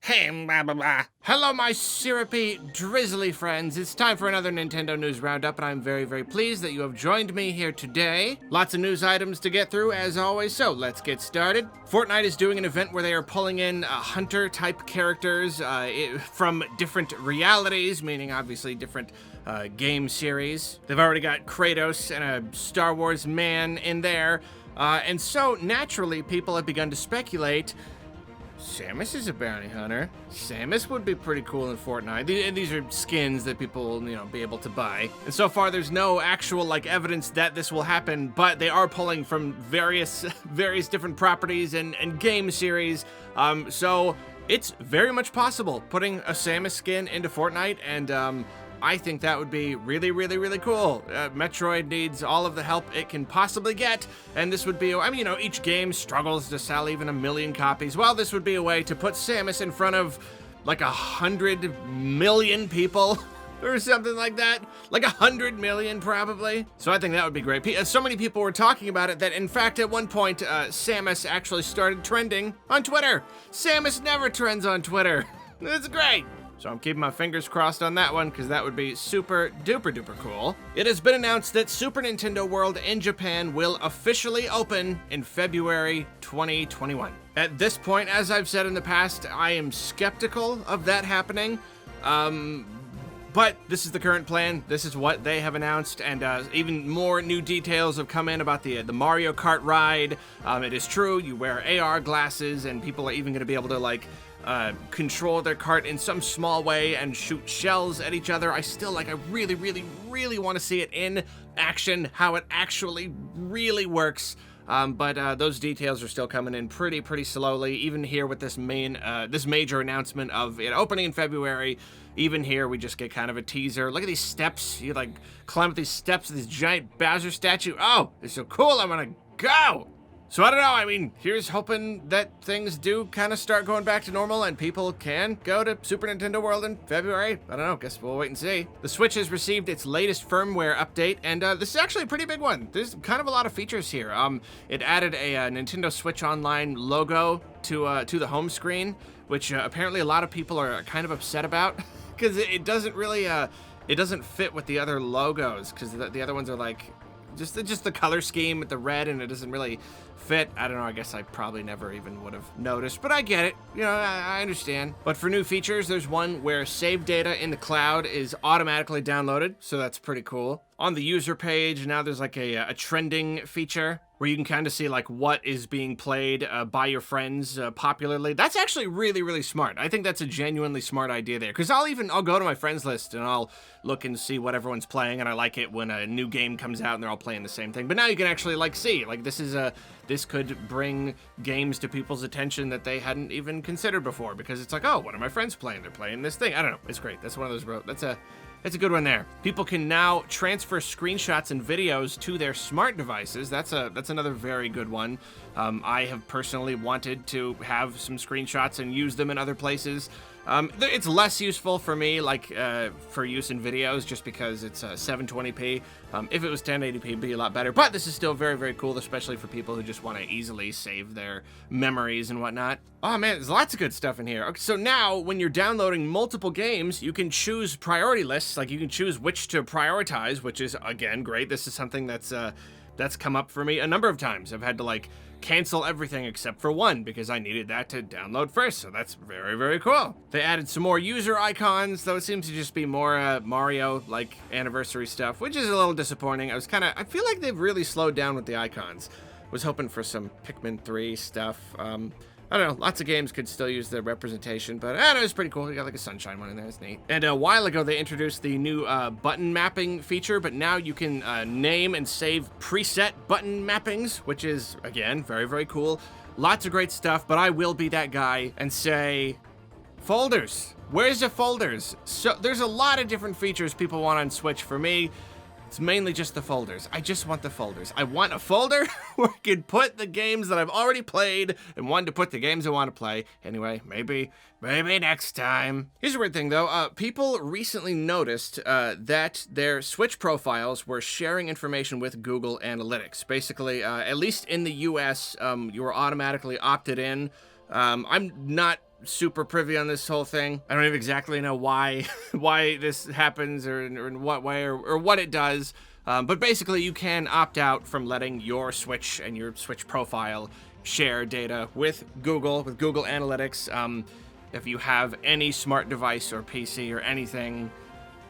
Hey, blah, blah, blah. Hello, my syrupy, drizzly friends. It's time for another Nintendo News Roundup, and I'm very, very pleased that you have joined me here today. Lots of news items to get through, as always, so let's get started. Fortnite is doing an event where they are pulling in hunter-type characters from different realities, meaning obviously different game series. They've already got Kratos and a Star Wars man in there, and so naturally people have begun to speculate Samus is a bounty hunter. Samus would be pretty cool in Fortnite. And these are skins that people will, be able to buy. And so far, there's no actual, evidence that this will happen, but they are pulling from various different properties and game series. So it's very much possible putting a Samus skin into Fortnite, and I think that would be really, really, really cool. Metroid needs all of the help it can possibly get, and this would be, each game struggles to sell even 1 million copies. Well, this would be a way to put Samus in front of 100 million people or something like that. 100 million probably. So I think that would be great. So many people were talking about it that in fact at one point Samus actually started trending on Twitter. Samus never trends on Twitter. That's great. So I'm keeping my fingers crossed on that one because that would be super duper duper cool. It has been announced that Super Nintendo World in Japan will officially open in February 2021. At this point, as I've said in the past, I am skeptical of that happening. But this is the current plan. This is what they have announced, and even more new details have come in about the Mario Kart ride. It is true, you wear AR glasses, and people are even going to be able to control their cart in some small way and shoot shells at each other. I really, really, really want to see it in action, how it actually really works. But those details are still coming in pretty slowly. Even here with this major announcement of it opening in February, even here we just get kind of a teaser. Look at these steps. You climb up these steps of this giant Bowser statue. Oh, it's so cool. I'm gonna go. So I don't know, here's hoping that things do kind of start going back to normal and people can go to Super Nintendo World in February. I don't know, guess we'll wait and see. The Switch has received its latest firmware update, and this is actually a pretty big one. There's kind of a lot of features here. It added a Nintendo Switch Online logo to the home screen, which apparently a lot of people are kind of upset about because it doesn't really, it doesn't fit with the other logos because the other ones are just the color scheme with the red, and it doesn't really fit. I don't know, I guess I probably never even would have noticed, but I get it. I understand. But for new features, there's one where save data in the cloud is automatically downloaded, so that's pretty cool. On the user page, now there's a trending feature where you can kind of see what is being played by your friends popularly. That's actually really, really smart. I think that's a genuinely smart idea there, because I'll go to my friends list and I'll look and see what everyone's playing, and I like it when a new game comes out and they're all playing the same thing. But now you can actually see this could bring games to people's attention that they hadn't even considered before, because it's oh, what are my friends playing? They're playing this thing. I don't know. It's great. That's one of those. That's a good one there. People can now transfer screenshots and videos to their smart devices. That's another very good one. I have personally wanted to have some screenshots and use them in other places. It's less useful for me, for use in videos, just because it's 720p. If it was 1080p, it'd be a lot better. But this is still very, very cool, especially for people who just want to easily save their memories and whatnot. Oh man, there's lots of good stuff in here. Okay, so now, when you're downloading multiple games, you can choose priority lists. You can choose which to prioritize, which is, again, great. This is something that's come up for me a number of times. I've had to cancel everything except for one because I needed that to download first, so that's very, very cool. They added some more user icons, though it seems to just be more Mario anniversary stuff, which is a little disappointing. I feel like they've really slowed down with the icons. Was hoping for some Pikmin 3 stuff. I don't know, lots of games could still use the representation, but I don't know, it's pretty cool. You got a sunshine one in there, it's neat. And a while ago, they introduced the new button mapping feature, but now you can name and save preset button mappings, which is, again, very, very cool. Lots of great stuff, but I will be that guy and say, folders. Where's the folders? So there's a lot of different features people want on Switch. For me, it's mainly just the folders. I just want the folders. I want a folder where I can put the games that I've already played and one to put the games I want to play. Anyway, maybe next time. Here's a weird thing though. People recently noticed that their Switch profiles were sharing information with Google Analytics. Basically, at least in the US, you were automatically opted in. I'm not super privy on this whole thing. I don't even exactly know why why this happens or in what way or what it does. But basically, you can opt out from letting your Switch and your Switch profile share data with Google Analytics. If you have any smart device or PC or anything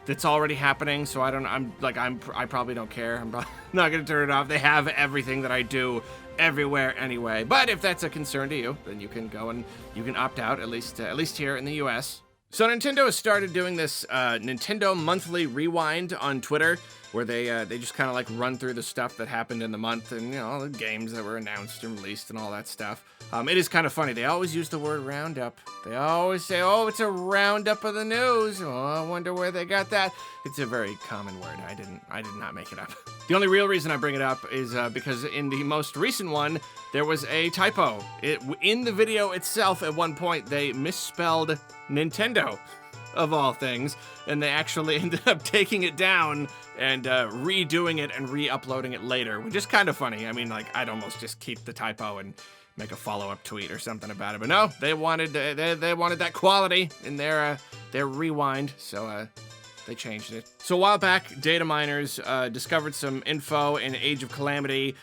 that's already happening, so I probably don't care. I'm not gonna turn it off. They have everything that I do everywhere anyway. But if that's a concern to you, then you can go and you can opt out, at least here in the US. So Nintendo has started doing this Nintendo Monthly Rewind on Twitter, where they just kind of like run through the stuff that happened in the month and, you know, the games that were announced and released and all that stuff. It is kind of funny. They always use the word roundup. They always say, oh, it's a roundup of the news. Oh, I wonder where they got that. It's a very common word. I did not make it up. The only real reason I bring it up is because in the most recent one, there was a typo. In the video itself, at one point, they misspelled Nintendo, of all things, and they actually ended up taking it down and redoing it and re-uploading it later, which is kind of funny. I mean, like, I'd almost just keep the typo and make a follow-up tweet or something about it, but no, they wanted that quality in their rewind, so they changed it. So a while back, data miners discovered some info in Age of Calamity,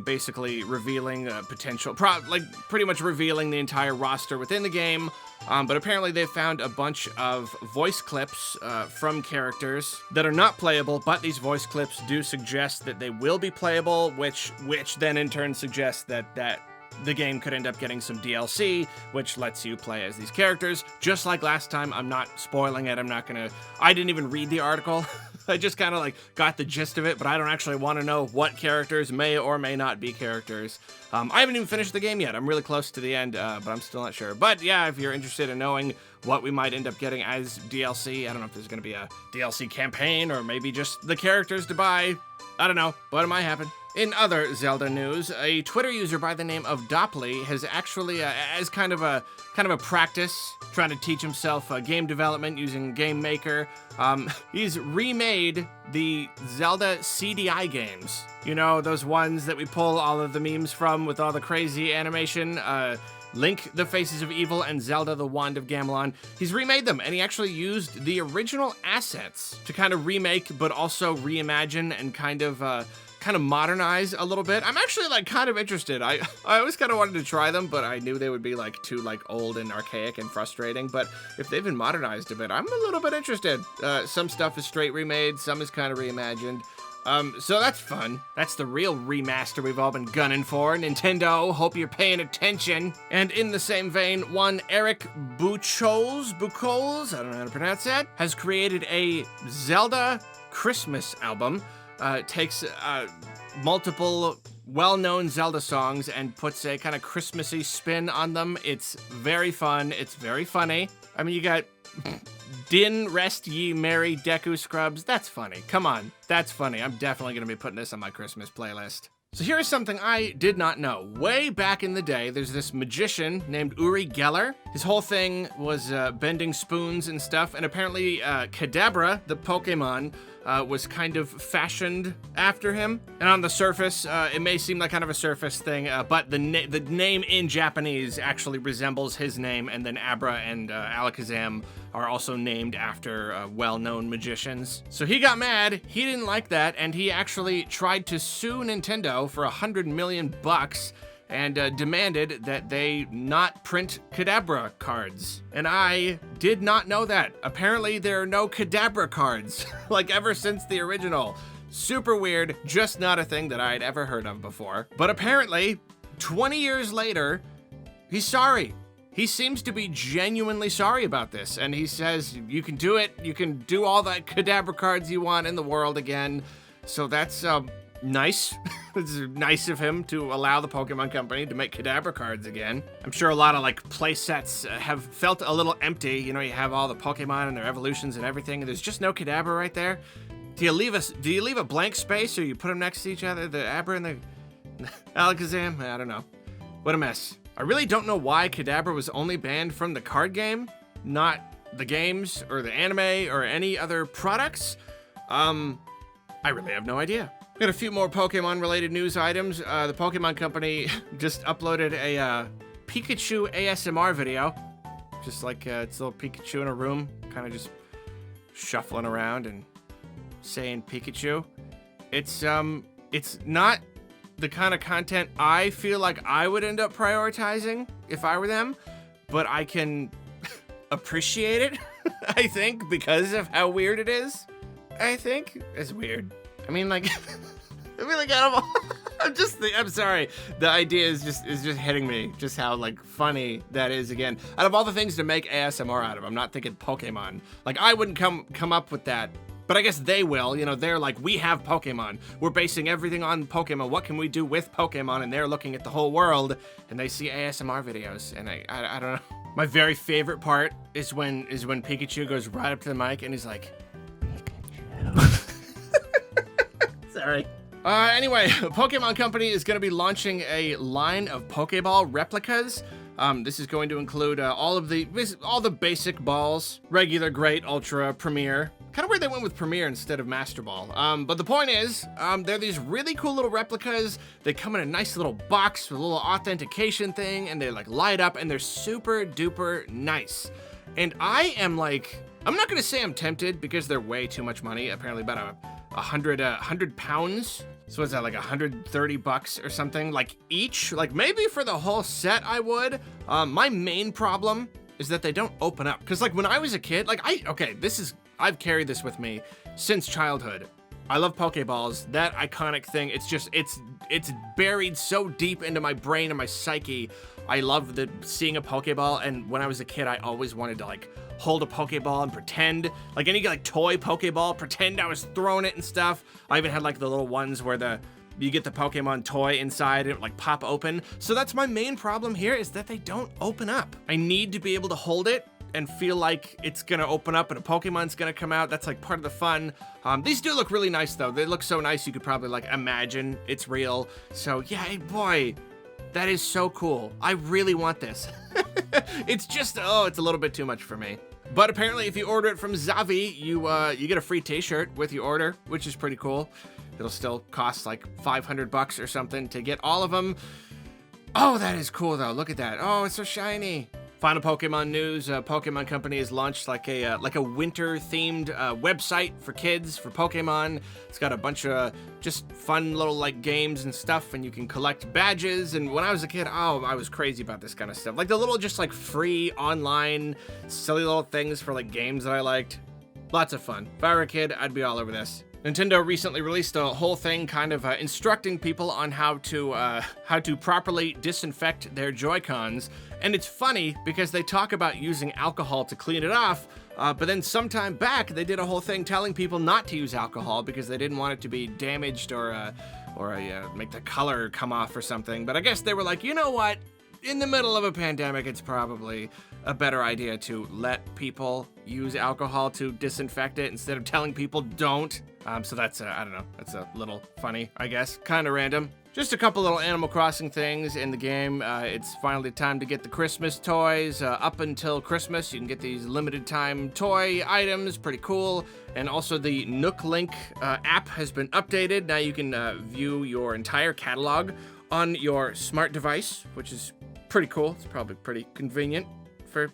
basically revealing potential, pretty much revealing the entire roster within the game. But apparently they found a bunch of voice clips from characters that are not playable, but these voice clips do suggest that they will be playable, which then in turn suggests that the game could end up getting some DLC, which lets you play as these characters. Just like last time, I'm not spoiling it. I didn't even read the article. I just kind of like got the gist of it, but I don't actually want to know what characters may or may not be characters. I haven't even finished the game yet. I'm really close to the end, but I'm still not sure. But yeah, if you're interested in knowing what we might end up getting as DLC, I don't know if there's going to be a DLC campaign or maybe just the characters to buy. I don't know, but it might happen. In other Zelda news, a Twitter user by the name of Dopley has actually, as kind of a practice, trying to teach himself game development using Game Maker, he's remade the Zelda CDI games. You know, those ones that we pull all of the memes from with all the crazy animation, Link, the Faces of Evil, and Zelda, the Wand of Gamelon. He's remade them, and he actually used the original assets to kind of remake, but also reimagine and kind of modernize a little bit. I'm actually like kind of interested. I always kind of wanted to try them, but I knew they would be like too like old and archaic and frustrating. But if they've been modernized a bit, I'm a little bit interested. Some stuff is straight remade, some is kind of reimagined. So that's fun. That's the real remaster we've all been gunning for. Nintendo, hope you're paying attention. And in the same vein, one Eric Buchholz, I don't know how to pronounce that, has created a Zelda Christmas album. Takes multiple well-known Zelda songs and puts a kind of Christmassy spin on them. It's very fun. It's very funny. I mean, you got Din Rest Ye Merry Deku Scrubs. That's funny. Come on. That's funny. I'm definitely going to be putting this on my Christmas playlist. So here's something I did not know. Way back in the day, there's this magician named Uri Geller. His whole thing was bending spoons and stuff, and apparently Cadabra, the Pokemon, was kind of fashioned after him. And on the surface, it may seem like kind of a surface thing, but the name in Japanese actually resembles his name, and then Abra and Alakazam are also named after well-known magicians. So he got mad, he didn't like that, and he actually tried to sue Nintendo for $100 million and demanded that they not print Cadabra cards. And I did not know that. Apparently there are no Cadabra cards, like ever since the original. Super weird, just not a thing that I'd ever heard of before. But apparently, 20 years later, he's sorry. He seems to be genuinely sorry about this, and he says, you can do it, you can do all the Cadabra cards you want in the world again. So that's nice. It's nice of him to allow the Pokemon Company to make Cadabra cards again. I'm sure a lot of like play sets have felt a little empty. You know, you have all the Pokemon and their evolutions and everything, and there's just no Cadabra right there. Do you leave a blank space, or you put them next to each other, the Abra and the Alakazam? I don't know. What a mess. I really don't know why Cadabra was only banned from the card game, not the games or the anime or any other products. I really have no idea. Got a few more Pokemon-related news items. The Pokemon Company just uploaded a Pikachu ASMR video. just like it's a little Pikachu in a room, kind of just shuffling around and saying Pikachu. It's not the kind of content I feel like I would end up prioritizing if I were them, but I can appreciate it, I think, because of how weird it is. I think it's weird. I mean, like, I'm sorry. The idea is just hitting me, just how like funny that is. Again, out of all the things to make ASMR out of, I'm not thinking Pokemon. Like, I wouldn't come up with that. But I guess they will, you know, they're like, we have Pokemon. We're basing everything on Pokemon. What can we do with Pokemon? And they're looking at the whole world and they see ASMR videos. And I don't know. My very favorite part is when Pikachu goes right up to the mic and he's like, Pikachu. Sorry. Anyway, Pokemon Company is going to be launching a line of Pokeball replicas. This is going to include all the basic balls, regular, great, ultra, premier. Kind of weird they went with Premier instead of Master Ball. But the point is, they're these really cool little replicas. They come in a nice little box with a little authentication thing, and they like light up, and they're super duper nice. And I am like, I'm not gonna say I'm tempted because they're way too much money. Apparently about 100 pounds. So what's that, like 130 bucks or something? Like each, like maybe for the whole set I would. My main problem is that they don't open up. Cause like when I was a kid, like I've carried this with me since childhood. I love Pokeballs, that iconic thing. It's buried so deep into my brain and my psyche. I love seeing a Pokeball, and when I was a kid, I always wanted to like hold a Pokeball and pretend, like any like toy Pokeball, pretend I was throwing it and stuff. I even had like the little ones where you get the Pokemon toy inside and it like pop open. So that's my main problem here, is that they don't open up. I need to be able to hold it and feel like it's gonna open up and a Pokemon's gonna come out. That's like part of the fun. These do look really nice though. They look so nice you could probably like imagine it's real. So yeah, boy, that is so cool. I really want this. It's just, it's a little bit too much for me. But apparently if you order it from Zavi, you get a free t-shirt with your order, which is pretty cool. It'll still cost like 500 bucks or something to get all of them. Oh, that is cool though. Look at that. Oh, it's so shiny. Final Pokemon news, Pokemon Company has launched like a winter-themed website for kids, for Pokemon. It's got a bunch of just fun little like games and stuff, and you can collect badges. And when I was a kid, I was crazy about this kind of stuff. Like the little just like free online silly little things for like games that I liked. Lots of fun. If I were a kid, I'd be all over this. Nintendo recently released a whole thing kind of instructing people on how to properly disinfect their JoyCons. And it's funny because they talk about using alcohol to clean it off, but then sometime back they did a whole thing telling people not to use alcohol because they didn't want it to be damaged or make the color come off or something. But I guess they were like, you know what? In the middle of a pandemic, it's probably a better idea to let people use alcohol to disinfect it instead of telling people don't. So that's, I don't know, that's a little funny, I guess. Kind of random. Just a couple little Animal Crossing things in the game. It's finally time to get the Christmas toys. Up until Christmas, you can get these limited time toy items, pretty cool. And also the Nook Link app has been updated. Now you can view your entire catalog on your smart device, which is pretty cool. It's probably pretty convenient for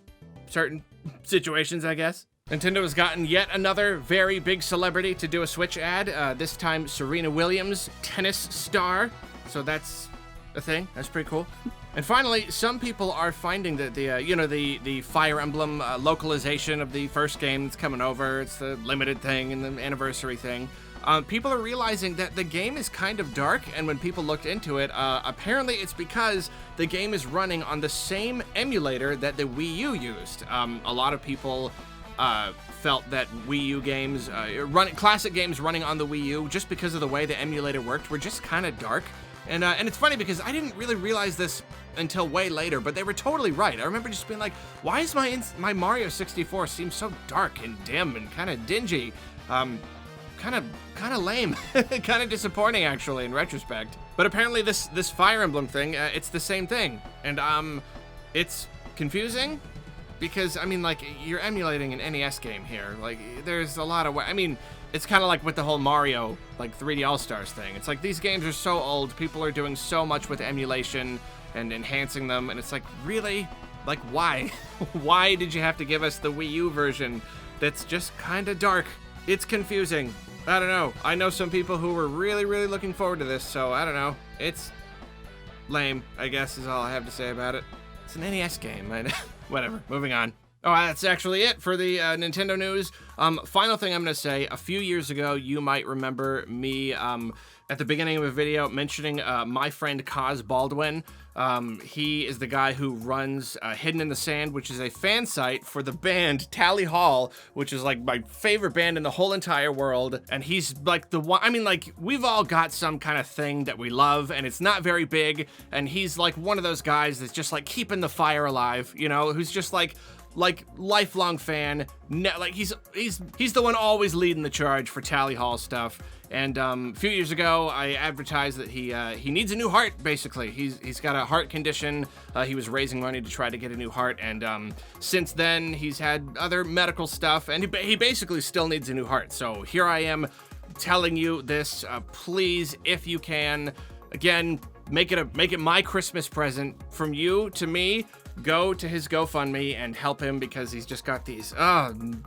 certain situations, I guess. Nintendo has gotten yet another very big celebrity to do a Switch ad. This time, Serena Williams, tennis star. So that's a thing. That's pretty cool. And finally, some people are finding that the Fire Emblem localization of the first game that's coming over. It's the limited thing and the anniversary thing. People are realizing that the game is kind of dark, and when people looked into it, apparently it's because the game is running on the same emulator that the Wii U used. A lot of people felt that Wii U games, classic games running on the Wii U, just because of the way the emulator worked, were just kind of dark. And it's funny because I didn't really realize this until way later, but they were totally right. I remember just being like, why is my Mario 64 seem so dark and dim and kind of dingy? Kind of lame. Kind of disappointing, actually, in retrospect. But apparently this Fire Emblem thing, it's the same thing. And it's confusing because, I mean, like, you're emulating an NES game here. Like, there's a lot of I mean, it's kind of like with the whole Mario, like, 3D All-Stars thing. It's like, these games are so old, people are doing so much with emulation and enhancing them, and it's like, really? Like, why? Why did you have to give us the Wii U version that's just kind of dark? It's confusing. I don't know. I know some people who were really, really looking forward to this, so I don't know. It's lame, I guess, is all I have to say about it. It's an NES game. Whatever. Moving on. Oh, that's actually it for the Nintendo news. Final thing I'm going to say, a few years ago, you might remember me at the beginning of a video mentioning my friend Kaz Baldwin. He is the guy who runs Hidden in the Sand, which is a fan site for the band Tally Hall, which is like my favorite band in the whole entire world. And he's like the one, I mean, like, we've all got some kind of thing that we love, and it's not very big. And he's like one of those guys that's just like keeping the fire alive, you know, who's just like lifelong fan. Like he's the one always leading the charge for Tally Hall stuff. And a few years ago, I advertised that he needs a new heart. Basically, he's got a heart condition. He was raising money to try to get a new heart, and since then he's had other medical stuff, and he basically still needs a new heart. So here I am, telling you this. Please, if you can, again, make it my Christmas present from you to me. Go to his GoFundMe and help him, because he's just got these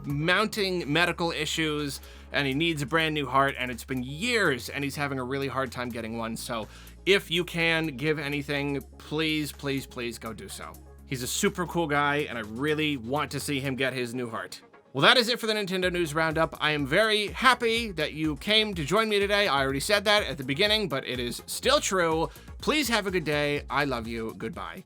mounting medical issues, and he needs a brand new heart, and it's been years, and he's having a really hard time getting one. So if you can give anything, please, please, please go do so. He's a super cool guy, and I really want to see him get his new heart. Well, that is it for the Nintendo News Roundup. I am very happy that you came to join me today. I already said that at the beginning, but it is still true. Please have a good day. I love you. Goodbye.